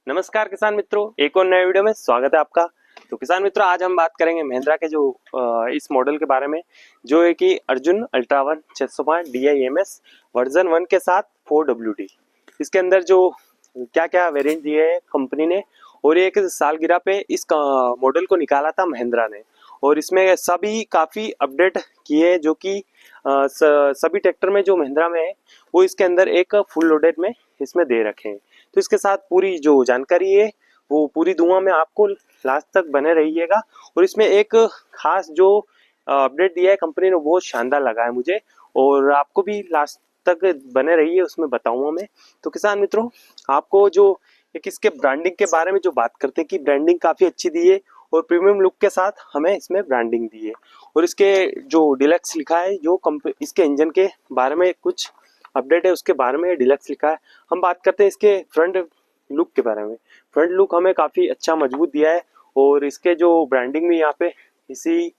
नमस्कार किसान मित्रों, एक और नए वीडियो में स्वागत है आपका। तो किसान मित्रों, आज हम बात करेंगे महिंद्रा के जो इस मॉडल के बारे में, जो है कि अर्जुन अल्ट्रा 1 605 DIMS वर्जन 1 के साथ 4WD। इसके अंदर जो क्या क्या वेरिएंट दिए हैं कंपनी ने, और एक सालगिरह पे इस मॉडल को निकाला था महिंद्रा ने, और इसमें सभी काफ़ी अपडेट किए जो कि सभी ट्रैक्टर में जो महिंद्रा में है वो इसके अंदर एक फुल लोडेड में इसमें दे रखे हैं। तो इसके साथ पूरी जो जानकारी है वो पूरी दुआ में आपको लास्ट तक बने रहिएगा। और इसमें एक खास जो अपडेट दिया है कंपनी ने, बहुत शानदार लगा है मुझे, और आपको भी लास्ट तक बने रहिए, उसमें बताऊंगा मैं। तो किसान मित्रों, आपको जो एक इसके ब्रांडिंग के बारे में जो बात करते हैं कि ब्रांडिंग काफ़ी अच्छी दी है और प्रीमियम लुक के साथ हमें इसमें ब्रांडिंग दी है। और इसके जो डिलक्स लिखा है, जो इसके इंजन के बारे में कुछ अपडेट है उसके बारे में डिलक्स लिखा है। हम बात करते हैं इसके फ्रंट लुक के बारे में। फ्रंट लुक हमें काफ़ी अच्छा मजबूत दिया है, और इसके जो ब्रांडिंग भी यहाँ पे इसी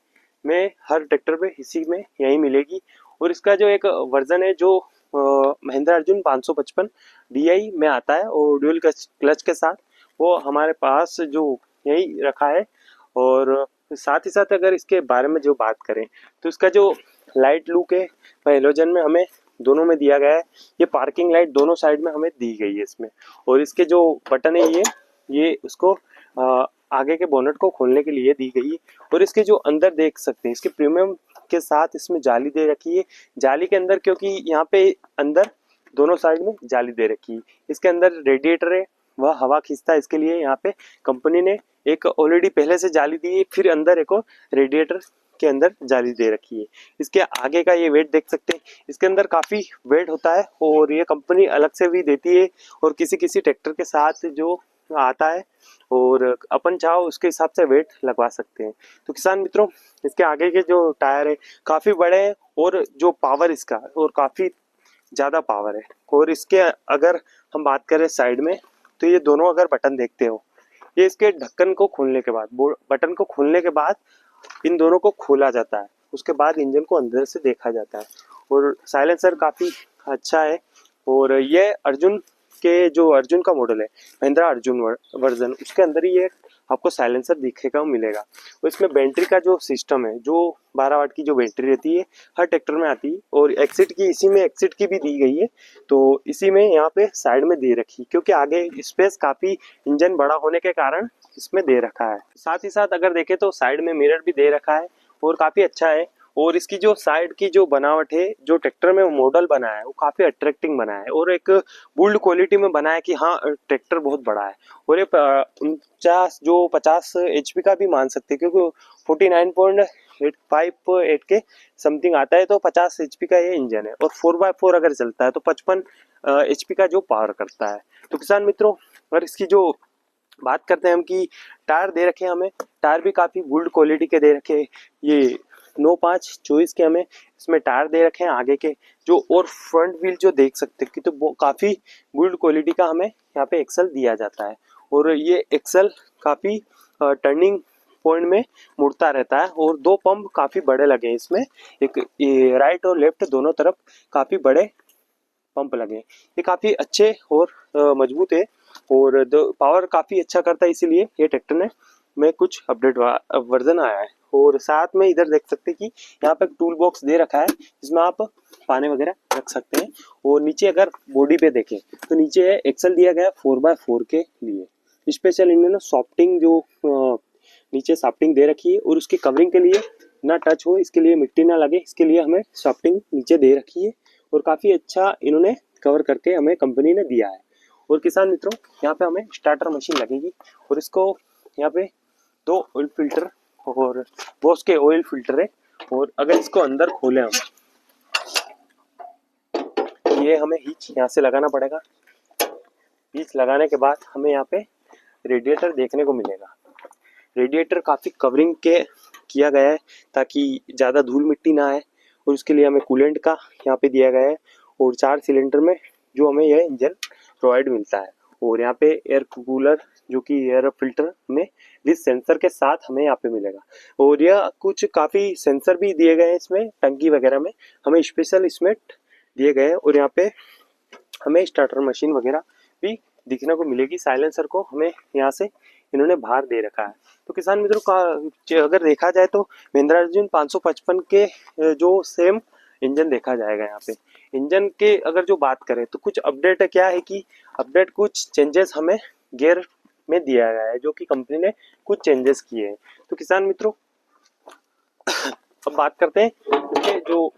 में, हर ट्रैक्टर पे इसी में यही मिलेगी। और इसका जो एक वर्जन है जो महिंद्रा अर्जुन 555 DI में आता है और ड्यूल क्लच के साथ, वो हमारे पास जो यही रखा है। और साथ ही साथ अगर इसके बारे में जो बात करें तो इसका जो लाइट लुक है वह हेलोजन में हमें दोनों में दिया गया है। ये पार्किंग लाइट दोनों साइड में हमें दी गई है इसमें। और इसके जो बटन है ये उसको आगे के बोनट को खोलने के लिए दी गई है। और इसके जो अंदर देख सकते हैं, इसके प्रीमियम के साथ इसमें जाली दे रखी है। जाली के अंदर, क्योंकि यहाँ पे अंदर दोनों साइड में जाली दे रखी है, इसके अंदर रेडिएटर है वह हवा खींचता है, इसके लिए यहाँ पे कंपनी ने एक ऑलरेडी पहले से जाली दी है, फिर अंदर एक और रेडिएटर के अंदर जाली दे रखी है। इसके आगे का ये वेट देख सकते हैं, इसके अंदर काफ़ी वेट होता है, और ये कंपनी अलग से भी देती है, और किसी किसी ट्रैक्टर के साथ जो आता है, और अपन चाहो उसके हिसाब से वेट लगवा सकते हैं। तो किसान मित्रों, इसके आगे के जो टायर है काफ़ी बड़े हैं, और जो पावर इसका और काफ़ी ज़्यादा पावर है। और इसके अगर हम बात करें साइड में, तो ये दोनों अगर बटन देखते हो, ये इसके ढक्कन को खोलने के बाद, बटन को खोलने के बाद इन दोनों को खोला जाता है, उसके बाद इंजन को अंदर से देखा जाता है। और साइलेंसर काफ़ी अच्छा है। और ये अर्जुन के जो अर्जुन का मॉडल है महिंद्रा अर्जुन वर्जन, उसके अंदर ही ये आपको साइलेंसर दिखेगा मिलेगा। और इसमें बैटरी का जो सिस्टम है, जो 12 वाट की जो बैटरी रहती है हर ट्रैक्टर में आती है, और एक्सिट की इसी में एक्सिट की भी दी गई है। तो इसी में यहाँ पे साइड में दे रखी, क्योंकि आगे स्पेस काफ़ी इंजन बड़ा होने के कारण इसमें दे रखा है। साथ ही साथ अगर देखें तो साइड में मिरर भी दे रखा है, और काफ़ी अच्छा है। और इसकी जो साइड की जो बनावट है, जो ट्रैक्टर में मॉडल बना है वो काफ़ी अट्रैक्टिंग बना है, और एक बुल्ड क्वालिटी में बना है कि हाँ ट्रैक्टर बहुत बड़ा है। और ये 50 HP का भी मान सकते हैं, क्योंकि 49.858 के समथिंग आता है, तो 50 HP का ये इंजन है। और 4x4 अगर चलता है तो 55 HP का जो पावर करता है। तो किसान मित्रों, अगर इसकी जो बात करते हैं हम कि टायर दे रखे हैं हमें, टायर भी काफ़ी गुड क्वालिटी के दे रखे हैं। ये 9/5/24 के हमें इसमें टायर दे रखे हैं आगे के जो, और फ्रंट व्हील जो देख सकते हैं कि तो वो काफ़ी गुड क्वालिटी का हमें यहाँ पे एक्सल दिया जाता है। और ये एक्सल काफ़ी टर्निंग पॉइंट में मुड़ता रहता है, और दो पंप काफ़ी बड़े लगे हैं इसमें, एक ये राइट और लेफ्ट दोनों तरफ काफ़ी बड़े पंप लगे। ये काफ़ी अच्छे और मजबूत है, और पावर काफ़ी अच्छा करता है, इसीलिए ये ट्रैक्टर में कुछ अपडेट वर्जन आया है। और साथ में इधर देख सकते हैं कि यहाँ पे टूल बॉक्स दे रखा है, जिसमें आप पाने वगैरह रख सकते हैं। और नीचे अगर बॉडी पे देखें तो नीचे है एक्सल दिया गया 4x4 के लिए स्पेशल इन्होंने सॉफ्टिंग जो नीचे सॉफ्टिंग दे रखी है, और उसकी कवरिंग के लिए ना टच हो, इसके लिए मिट्टी ना लगे, इसके लिए हमें सॉफ्टिंग नीचे दे रखी है। और काफ़ी अच्छा इन्होंने कवर करके हमें कंपनी ने दिया है। और किसान मित्रों, यहाँ पे हमें स्टार्टर मशीन लगेगी, और इसको यहाँ पे 2 ऑयल फिल्टर और बॉस के ऑयल फिल्टर है। और अगर इसको अंदर खोले हम, ये हमें हीच यहाँ से लगाना पड़ेगा। हीच लगाने के बाद हमें यहाँ पे रेडिएटर देखने को मिलेगा। रेडिएटर काफ़ी कवरिंग के किया गया है ताकि ज़्यादा धूल मिट्टी ना आए, और उसके लिए हमें कूलेंट का यहाँ पे दिया गया है। और 4 सिलेंडर में जो हमें यह इंजन प्रोवाइड मिलता है। और यहाँ पे एयर कूलर जो कि एयर फिल्टर में विद सेंसर के साथ हमें यहाँ पे मिलेगा। और यह कुछ काफ़ी सेंसर भी दिए गए हैं इसमें, टंकी वगैरह में हमें स्पेशल इसमें दिए गए हैं। और यहाँ पे हमें स्टार्टर मशीन वगैरह भी दिखने को मिलेगी। साइलेंसर को हमें यहाँ से इन्होंने बाहर दे रखा है। तो किसान मित्रों का अगर देखा जाए तो महिंद्रा अर्जुन 555 के जो सेम इंजन देखा जाएगा यहाँ पे। इंजन के अगर जो बात करें तो कुछ अपडेट क्या है कि अपडेट कुछ चेंजेस हमें गियर में दिया गया है, जो कि कंपनी ने कुछ चेंजेस किए हैं। तो किसान मित्रों अब बात करते हैं इसके जो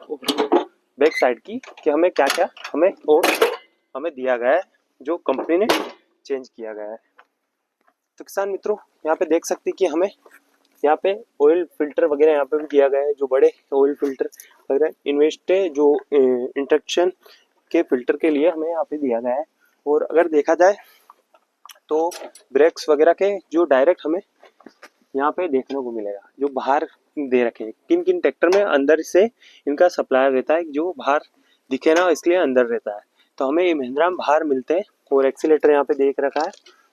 बैक साइड की कि हमें क्या क्या हमें दिया गया है, जो कंपनी ने चेंज किया गया है। तो किसान मित्रों यहाँ पे देख सकते हैं कि हमें यहाँ पे ऑयल फिल्टर वगैरह यहाँ पे भी दिया गया है। जो बड़े ऑयल फिल्टर वगैरह इन्वेस्ट जो इंडक्शन के फिल्टर के लिए हमें यहाँ पे दिया गया है। और अगर देखा जाए तो ब्रेक्स वगैरह के जो डायरेक्ट हमें यहाँ पे देखने को मिलेगा, जो बाहर दे रखे हैं। किन किन ट्रैक्टर में अंदर से इनका सप्लायर रहता है, जो बाहर दिखे ना इसलिए अंदर रहता है। तो हमें ये महिंद्रा में बाहर मिलते हैं। और एक्सीलेटर यहाँ पे देख रखा है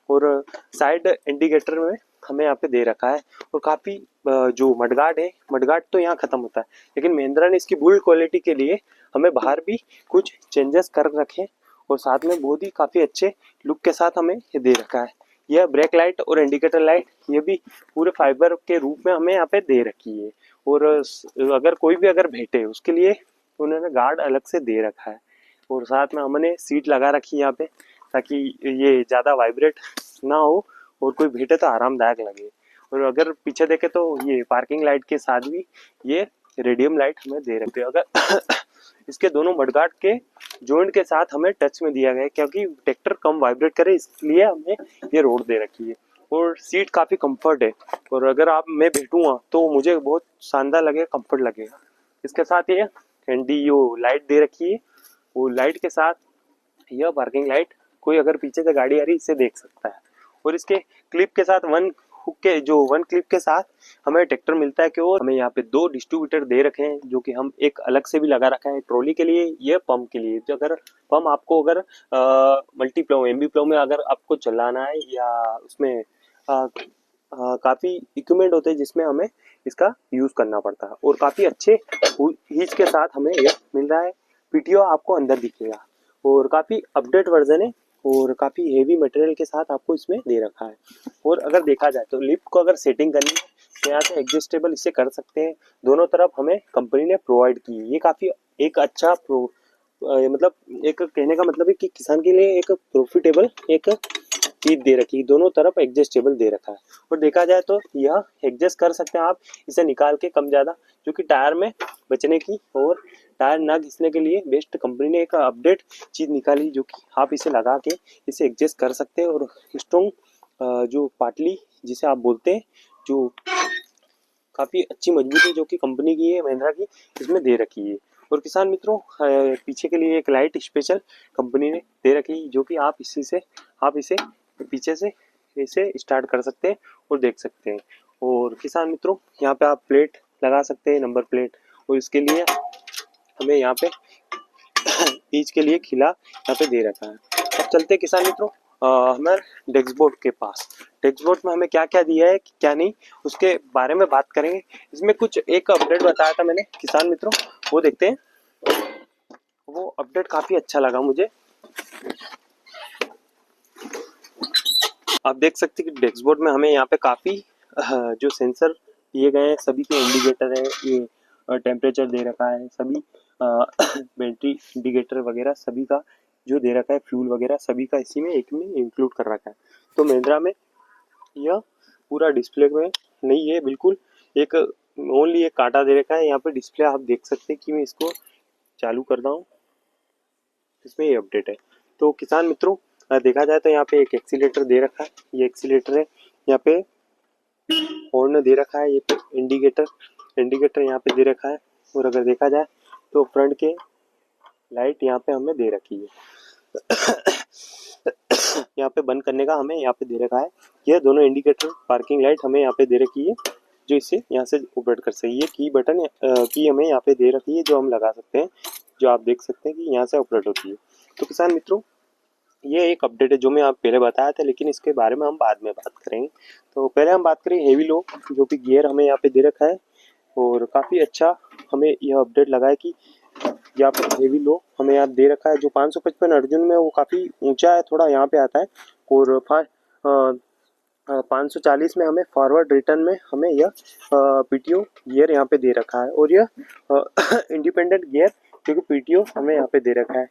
और साइड इंडिकेटर में हमें यहाँ पे दे रखा है। और काफ़ी जो मडगार्ड है, मडगार्ड तो यहाँ ख़त्म होता है, लेकिन महिंद्रा ने इसकी बिल्ड क्वालिटी के लिए हमें बाहर भी कुछ चेंजेस कर रखे हैं। और साथ में बहुत ही काफ़ी अच्छे लुक के साथ हमें ये दे रखा है। यह ब्रेक लाइट और इंडिकेटर लाइट ये भी पूरे फाइबर के रूप में हमें यहाँ पे दे रखी है। और अगर कोई भी अगर भेटे उसके लिए उन्होंने गार्ड अलग से दे रखा है। और साथ में हमने सीट लगा रखी है यहाँ पे, ताकि ये ज़्यादा वाइब्रेट ना हो और कोई भेटे तो आरामदायक लगे। और अगर पीछे देखे तो ये पार्किंग लाइट के साथ भी ये रेडियम लाइट हमें दे रखे हैं। अगर इसके दोनों मडगार्ड के जॉइंट के साथ हमें टच में दिया गया है, क्योंकि ट्रैक्टर कम वाइब्रेट करे इसलिए हमने ये रोड दे रखी है। और सीट काफ़ी कंफर्ट है, और अगर आप मैं बैठूंगा तो मुझे बहुत शानदार लगेगा, कंफर्ट लगेगा। इसके साथ ये एनडीओ लाइट दे रखी है। वो लाइट के साथ यह पार्किंग लाइट कोई अगर पीछे से गाड़ी आ रही इसे देख सकता है। और इसके क्लिप के साथ वन क्लिप के साथ हमें ट्रैक्टर मिलता है कि और हमें यहाँ पे 2 डिस्ट्रीब्यूटर दे रखे हैं, जो कि हम एक अलग से भी लगा रखा है, ट्रॉली के लिए, ये पंप के लिए। तो अगर पंप आपको अगर मल्टी प्लो एमबी प्लो में अगर आपको चलाना है, या उसमें काफ़ी इक्विपमेंट होते हैं जिसमें हमें इसका यूज़ करना पड़ता है। और काफ़ी अच्छे हीच के साथ हमें ये मिल रहा है। पीटीओ आपको अंदर दिखेगा और काफ़ी अपडेट वर्जन है और काफ़ी हेवी मटेरियल के साथ आपको इसमें दे रखा है। और अगर देखा जाए तो लिफ्ट को अगर सेटिंग करनी है तो यहाँ से एडजस्टेबल इसे कर सकते हैं। दोनों तरफ हमें कंपनी ने प्रोवाइड की है। ये काफ़ी एक अच्छा मतलब एक कहने का मतलब है कि किसान के लिए एक प्रॉफिटेबल एक चीज दे रखी है। दोनों तरफ एडजस्टेबल दे रखा है। और देखा जाए तो यह एडजस्ट कर सकते हैं आप इसे निकाल के कम ज़्यादा, जो कि टायर में बचने की और टायर ना घिसने के लिए बेस्ट कंपनी ने एक अपडेट चीज़ निकाली, जो कि आप इसे लगा के इसे एडजस्ट कर सकते हैं। और स्ट्रॉन्ग जो पाटली जिसे आप बोलते हैं, जो काफ़ी अच्छी मजबूती जो कि कंपनी की है, महिंद्रा की, इसमें दे रखी है। और किसान मित्रों पीछे के लिए एक लाइट स्पेशल कंपनी ने दे रखी है, जो कि आप इसे पीछे से इसे स्टार्ट कर सकते हैं और देख सकते हैं। और किसान मित्रों यहाँ पे आप प्लेट लगा सकते हैं, नंबर प्लेट। और इसके लिए हमें यहाँ पे ईच के लिए खिला यहाँ पे दे रखा है। अब चलते हैं किसान मित्रों हमारे डैशबोर्ड के पास। डैशबोर्ड में हमें क्या क्या दिया है क्या नहीं, उसके बारे में बात करेंगे। इसमें कुछ एक अपडेट बताया था मैंने किसान मित्रों, वो देखते हैं। वो अपडेट काफ़ी अच्छा लगा मुझे। आप देख सकते हैं कि डैशबोर्ड में हमें यहाँ पे काफ़ी जो सेंसर दिए गए हैं, सभी के इंडिकेटर है, ये टेम्परेचर दे रखा है, सभी बैटरी इंडिकेटर वगैरह सभी का जो दे रखा है, फ्यूल वगैरह सभी का इसी में एक में इंक्लूड कर रखा है। तो महिंद्रा में यह पूरा डिस्प्ले में नहीं है, बिल्कुल एक ओनली एक कांटा दे रखा है। यहाँ पे डिस्प्ले आप देख सकते हैं कि मैं इसको चालू करता हूँ, इसमें ये अपडेट है। तो किसान मित्रों देखा जाए तो यहाँ पे एक एक्सीलेटर दे रखा है, ये एक्सीलेटर है। यहाँ पे हॉर्न दे रखा है, ये पे इंडिकेटर यहाँ पे दे रखा है। और अगर देखा जाए तो फ्रंट के लाइट यहाँ पे हमें दे रखी है। यहाँ पे बंद करने का हमें यहाँ पे दे रखा है। ये दोनों इंडिकेटर पार्किंग लाइट हमें यहाँ पे दे रखी है, जो इससे यहाँ से ऑपरेट कर सकती है। की बटन की हमें यहाँ पे दे रखी है, जो हम लगा सकते हैं, जो आप देख सकते हैं कि यहाँ से ऑपरेट होती है। तो किसान मित्रों ये एक अपडेट है जो मैं आप पहले बताया था, लेकिन इसके बारे में हम बाद में बात करेंगे। तो पहले हम बात करें हेवी लो, जो कि गियर हमें यहाँ पे दे रखा है। और काफ़ी अच्छा हमें यह अपडेट लगा है कि या फिर हेवी लो हमें यहाँ दे रखा है। जो 555 अर्जुन में वो काफ़ी ऊंचा है, थोड़ा यहाँ पे आता है। और 540 में हमें फॉरवर्ड रिटर्न में हमें यह पीटीओ गियर यहाँ पे दे रखा है। और यह इंडिपेंडेंट गियर क्योंकि पीटीओ हमें यहाँ पे दे रखा है।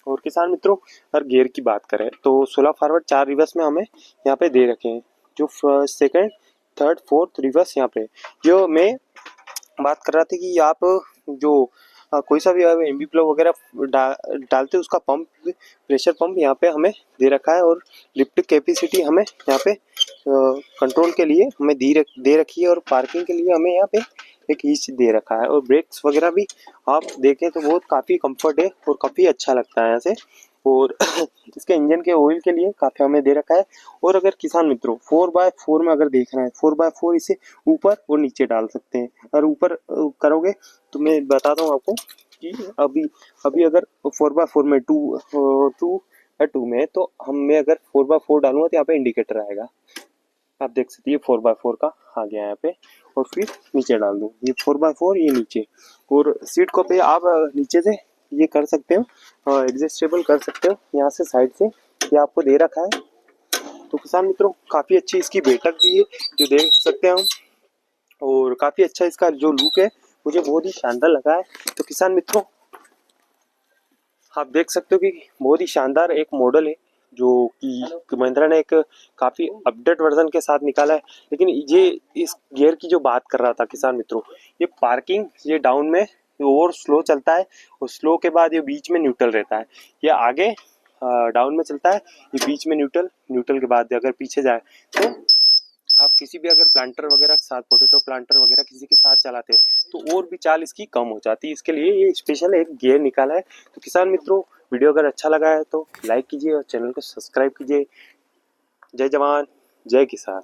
और किसान मित्रों अगर गियर की बात करें तो 16 फॉरवर्ड 4 रिवर्स में हमें यहाँ पे दे रखे हैं। जो first second third fourth reverse यहाँ पे जो मैं बात कर रहा था कि आप जो कोई सा भी एमबी प्लग वगैरह डालते उसका पंप प्रेशर पंप यहाँ पे हमें दे रखा है। और लिफ्ट कैपेसिटी हमें यहाँ पे कंट्रोल के लिए हमें दे रखी है। और पार्किंग के लिए हमें यहाँ पे एक ईच दे रखा है। और ब्रेक्स वगैरह भी आप देखें तो बहुत काफ़ी कंफर्ट है और काफ़ी अच्छा लगता है यहाँ से। और इसके इंजन के ऑयल के लिए काफ़ी हमें दे रखा है। और अगर किसान मित्रों 4x4 में अगर देखना है 4x4 इसे ऊपर और नीचे डाल सकते हैं। अगर ऊपर करोगे तो मैं बताता हूँ आपको कि अभी अगर 4x4 में टू में तो मैं अगर 4x4 डालूंगा तो यहाँ पे इंडिकेटर आएगा, आप देख सकते हैं। ये 4x4 का आ गया यहाँ पे। और फिर नीचे डाल दूँ ये 4x4 ये नीचे। और सीट को पे आप नीचे से ये कर सकते हो, एडजस्टेबल कर सकते हो यहाँ से साइड से, ये आपको दे रखा है। तो किसान मित्रों काफ़ी अच्छी इसकी बैठक भी है जो देख सकते हैं हम। और काफ़ी अच्छा इसका जो लुक है मुझे बहुत ही शानदार लगा है। तो किसान मित्रों आप देख सकते हो कि बहुत ही शानदार एक मॉडल है जो कि महिंद्रा ने एक काफ़ी अपडेट वर्जन के साथ निकाला है। लेकिन ये इस गियर की जो बात कर रहा था किसान मित्रों, ये पार्किंग ये डाउन में और स्लो चलता है और स्लो के बाद ये बीच में न्यूट्रल रहता है। ये आगे डाउन में चलता है, ये बीच में न्यूट्रल के बाद अगर पीछे जाए तो आप किसी भी अगर प्लांटर वगैरह के साथ पोटैटो प्लांटर वगैरह किसी के साथ चलाते हैं तो और भी चाल इसकी कम हो जाती है। इसके लिए ये स्पेशल एक गियर निकाला है। तो किसान मित्रों वीडियो अगर अच्छा लगा है तो लाइक कीजिए और चैनल को सब्सक्राइब कीजिए। जय जवान जय किसान।